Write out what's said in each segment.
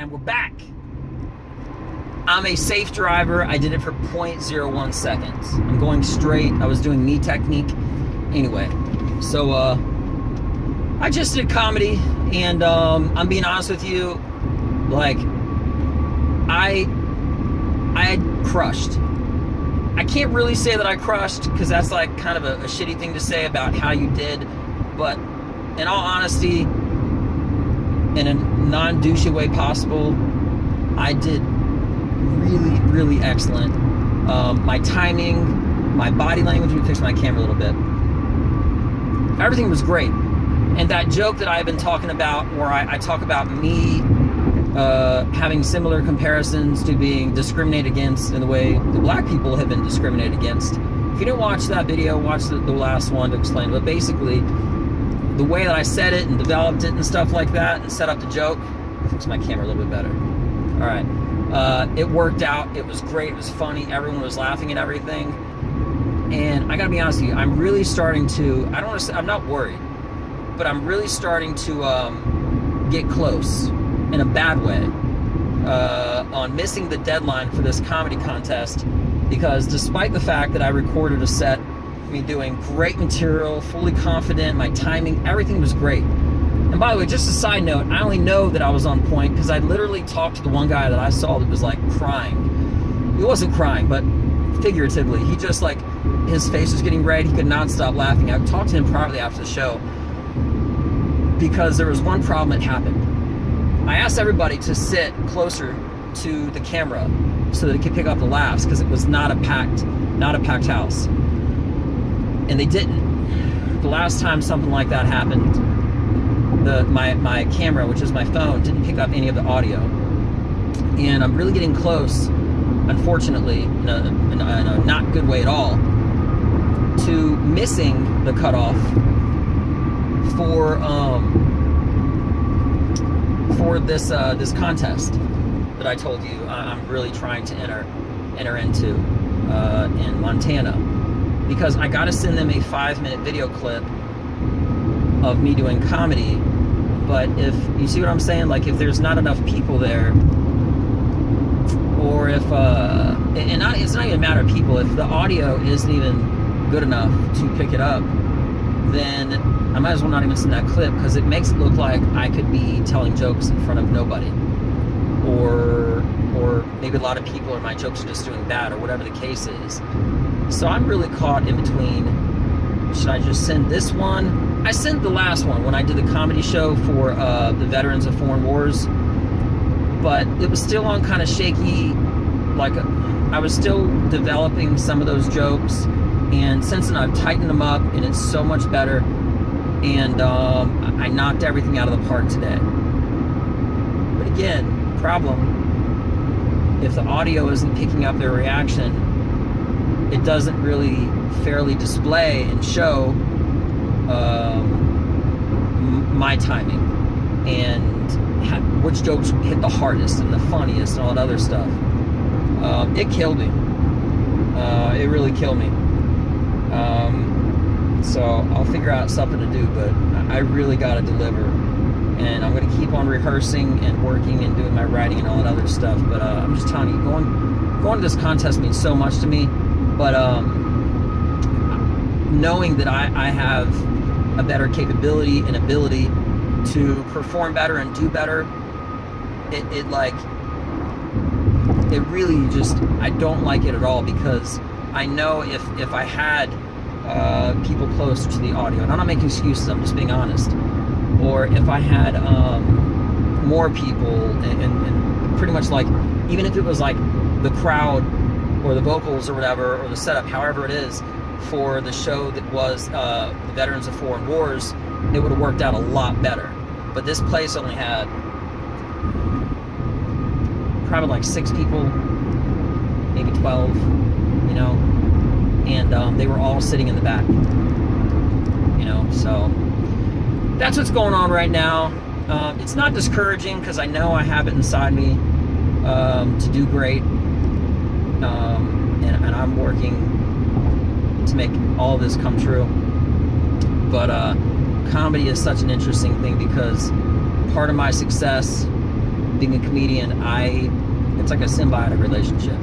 And we're back. I'm a safe driver. I did it for 0.01 seconds. I'm going straight. I was doing knee technique. Anyway, so I just did comedy, and I'm being honest with you, like, I had crushed. I can't really say that I crushed, because that's like kind of a shitty thing to say about how you did, but in all honesty, in a non-douchey way possible, I did really, really excellent. My timing, my body language, let me fix my camera a little bit. Everything was great. And that joke that I've been talking about, where I talk about me having similar comparisons to being discriminated against in the way the black people have been discriminated against. If you didn't watch that video, watch the last one to explain. But basically, the way that I said it and developed it and stuff like that and set up the joke, fix my camera a little bit better. All right. It worked out. It was great. It was funny. Everyone was laughing and everything. And I gotta be honest with you, I'm really starting to, I don't want to say, I'm not worried, but I'm really starting to get close in a bad way on missing the deadline for this comedy contest, because despite the fact that I recorded a set, me doing great material, fully confident, my timing, everything was great. And by the way, just a side note, I only know that I was on point because I literally talked to the one guy that I saw that was like crying. He wasn't crying, but figuratively. He just like, his face was getting red. He could not stop laughing. I talked to him privately after the show because there was one problem that happened. I asked everybody to sit closer to the camera so that it could pick up the laughs, because it was not a packed house. And they didn't. The last time something like that happened, my camera, which is my phone, didn't pick up any of the audio. And I'm really getting close, unfortunately, in a not good way at all, to missing the cutoff for this contest that I told you I'm really trying to enter into in Montana, because I got to send them a 5-minute video clip of me doing comedy. But if you see what I'm saying, like if there's not enough people there, or if it's not even a matter of people, if the audio isn't even good enough to pick it up, then I might as well not even send that clip, because it makes it look like I could be telling jokes in front of nobody, or maybe a lot of people, or my jokes are just doing bad, or whatever the case is. So I'm really caught in between. Should I just send this one? I sent the last one when I did the comedy show for the Veterans of Foreign Wars, but it was still on kind of shaky, like I was still developing some of those jokes, and since then I've tightened them up and it's so much better, and I knocked everything out of the park today. But again, problem, if the audio isn't picking up their reaction, it doesn't really fairly display and show my timing and which jokes hit the hardest and the funniest and all that other stuff. It killed me. It really killed me. So I'll figure out something to do, but I really got to deliver. And I'm going to keep on rehearsing and working and doing my writing and all that other stuff. But I'm just telling you, going to this contest means so much to me. But knowing that I have a better capability and ability to perform better and do better, it really just, I don't like it at all, because I know if I had people closer to the audio, and I'm not making excuses, I'm just being honest, or if I had more people and pretty much like, even if it was like the crowd or the vocals or whatever, or the setup, however it is, for the show that was the Veterans of Foreign Wars, it would have worked out a lot better. But this place only had probably like 6 people, maybe 12, you know, and they were all sitting in the back, you know, so that's what's going on right now. It's not discouraging, because I know I have it inside me to do great, and I'm working to make all this come true. But comedy is such an interesting thing, because part of my success being a comedian, it's like a symbiotic relationship,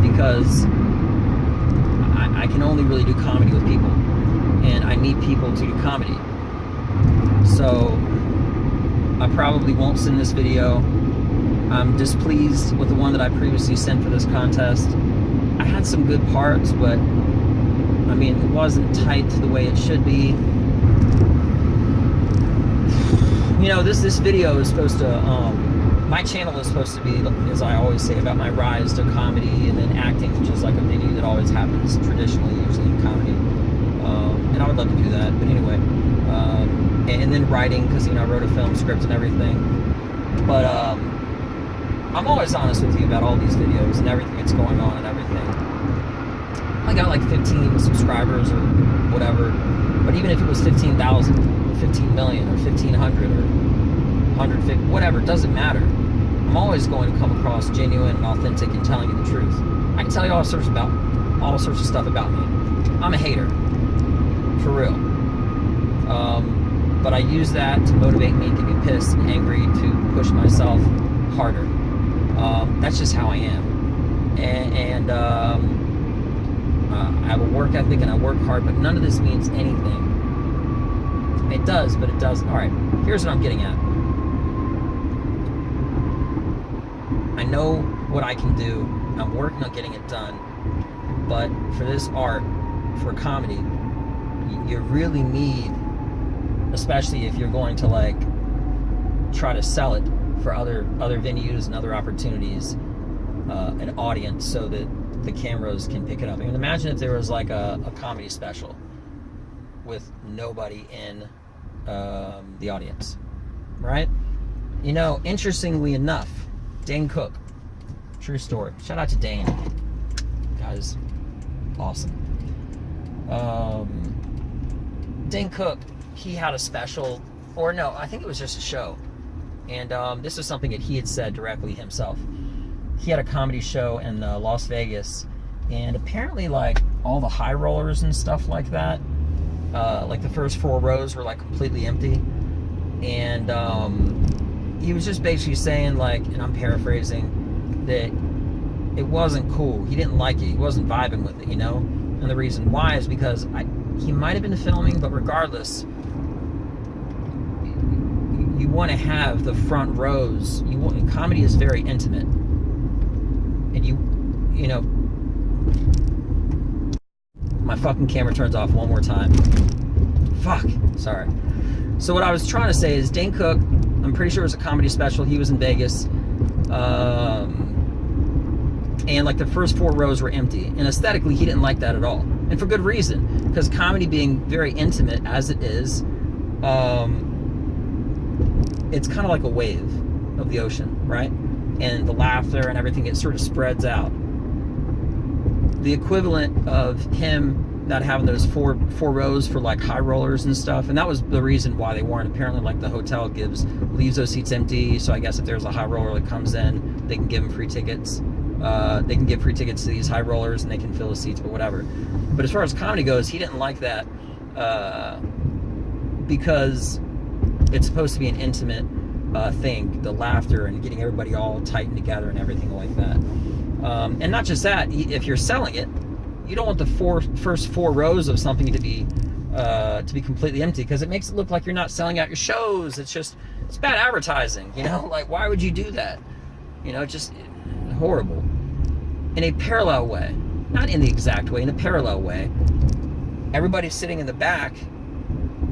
because I can only really do comedy with people, and I need people to do comedy. So I probably won't send this video. I'm displeased with the one that I previously sent for this contest. I had some good parts, but I mean, it wasn't tight the way it should be. You know, this video is supposed to, my channel is supposed to be, as I always say, about my rise to comedy and then acting, which is like a venue that always happens traditionally, usually in comedy. And I would love to do that, but anyway. And then writing, because, you know, I wrote a film script and everything. But I'm always honest with you about all these videos and everything that's going on and everything. I got like 15 subscribers or whatever, but even if it was 15,000 or 15 million or 1,500 or 150, whatever, it doesn't matter. I'm always going to come across genuine and authentic and telling you the truth. I can tell you all sorts of stuff about me. I'm a hater, for real. But I use that to motivate me, get me pissed and angry, to push myself harder. That's just how I am. And I have a work ethic and I work hard, but none of this means anything. It does, but it doesn't. All right, here's what I'm getting at. I know what I can do. I'm working on getting it done. But for this art, for comedy, you really need, especially if you're going to like try to sell it for other venues and other opportunities, an audience, so that the cameras can pick it up. I mean, imagine if there was like a comedy special with nobody in the audience, right? You know, interestingly enough, Dane Cook, true story. Shout out to Dane, guys, awesome. Dane Cook, he had a special, or no, I think it was just a show. And this is something that he had said directly himself. He had a comedy show in Las Vegas, and apparently like all the high rollers and stuff like that, like the first 4 rows were like completely empty. And he was just basically saying, like, and I'm paraphrasing, that it wasn't cool. He didn't like it. He wasn't vibing with it, you know? And the reason why is because he might have been filming, but regardless, you want to have the front rows. Comedy is very intimate, and you know. My fucking camera turns off one more time. Fuck. Sorry. So what I was trying to say is, Dane Cook, I'm pretty sure it was a comedy special. He was in Vegas, and like the first 4 rows were empty, and aesthetically he didn't like that at all, and for good reason, because comedy being very intimate as it is, it's kind of like a wave of the ocean, right? And the laughter and everything, it sort of spreads out. The equivalent of him not having those four rows for like high rollers and stuff, and that was the reason why they weren't. Apparently, like, the hotel leaves those seats empty, so I guess if there's a high roller that comes in, they can give them free tickets. They can give free tickets to these high rollers, and they can fill the seats, but whatever. But as far as comedy goes, he didn't like that, because it's supposed to be an intimate thing, the laughter and getting everybody all tightened together and everything like that. And not just that, if you're selling it, you don't want the first 4 rows of something to be completely empty, because it makes it look like you're not selling out your shows. It's bad advertising, you know? Like, why would you do that? You know, just horrible. In a parallel way, not in the exact way, in a parallel way, everybody sitting in the back,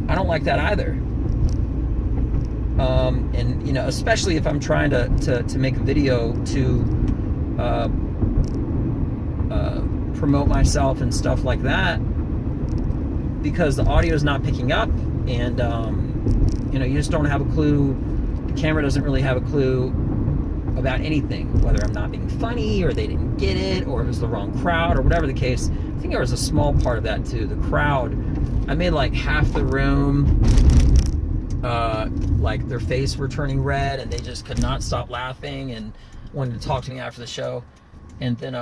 I don't like that either. And, you know, especially if I'm trying to make a video to promote myself and stuff like that, because the audio is not picking up, and you know, you just don't have a clue. The camera doesn't really have a clue about anything, whether I'm not being funny, or they didn't get it, or it was the wrong crowd, or whatever the case. I think there was a small part of that too. The crowd, I made like half the room, like their face were turning red, and they just could not stop laughing and wanted to talk to me after the show. And then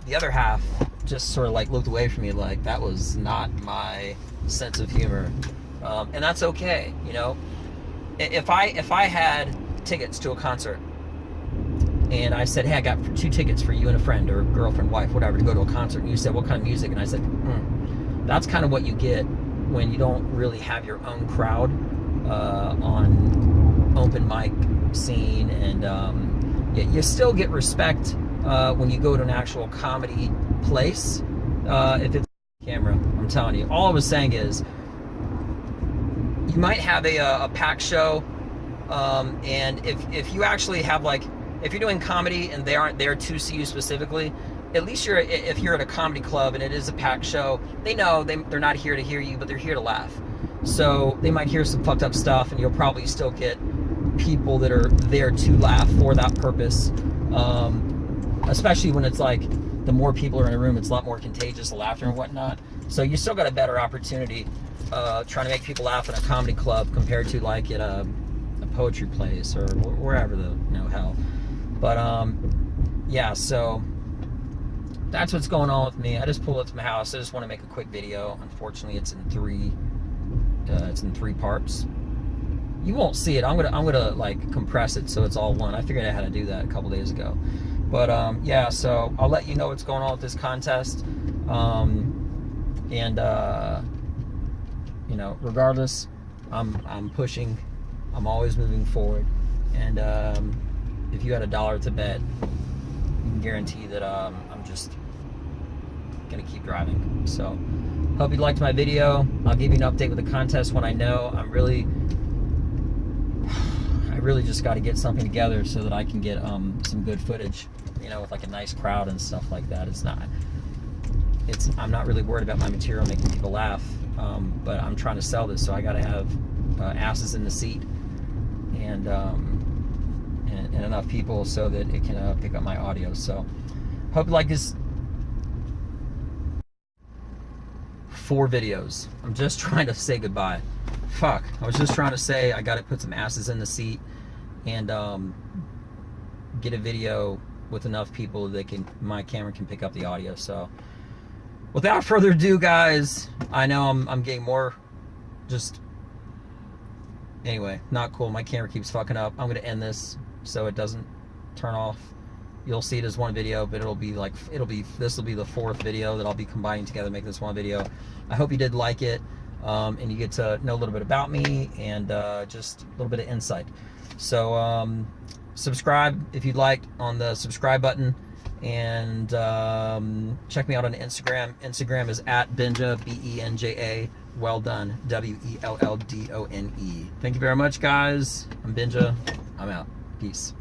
the other half just sort of like looked away from me, like that was not my sense of humor. And that's okay, you know. if I had tickets to a concert and I said, hey, I got 2 tickets for you and a friend or girlfriend, wife, whatever, to go to a concert, and you said, what kind of music? And I said, that's kind of what you get when you don't really have your own crowd on open mic scene, and you still get respect when you go to an actual comedy place. If it's camera, I'm telling you. All I was saying is, you might have a packed show, and if you actually have, like, if you're doing comedy and they aren't there to see you specifically, at least if you're at a comedy club and it is a packed show, they know they're not here to hear you, but they're here to laugh. So they might hear some fucked up stuff, and you'll probably still get people that are there to laugh for that purpose. Especially when it's like, the more people are in a room, it's a lot more contagious, the laughter and whatnot. So you still got a better opportunity trying to make people laugh in a comedy club compared to like at a poetry place or wherever the hell. But yeah, so that's what's going on with me. I just pulled up to my house. I just want to make a quick video. Unfortunately, it's in three parts. You won't see it. I'm gonna like compress it so it's all one. I figured out how to do that a couple days ago. But yeah, so I'll let you know what's going on with this contest. Regardless, I'm pushing. I'm always moving forward. And if you had $1 to bet, you can guarantee that I'm just gonna keep driving. So hope you liked my video. I'll give you an update with the contest when I know. I really just got to get something together so that I can get some good footage, with like a nice crowd and stuff like that. I'm not really worried about my material making people laugh, but I'm trying to sell this, so I got to have asses in the seat and enough people so that it can pick up my audio. So hope you like this. 4 videos. I'm just trying to say goodbye. Fuck. I was just trying to say I got to put some asses in the seat and get a video with enough people that my camera can pick up the audio. So without further ado, guys, I know I'm getting more anyway, not cool. My camera keeps fucking up. I'm gonna end this so it doesn't turn off. You'll see it as one video, but this will be the 4th video that I'll be combining together to make this one video. I hope you did like it, and you get to know a little bit about me and just a little bit of insight. So subscribe if you'd like on the subscribe button, and check me out on Instagram. Instagram is @Benja, BENJA, well done, WELLDONE. Thank you very much, guys. I'm Benja. I'm out. Peace.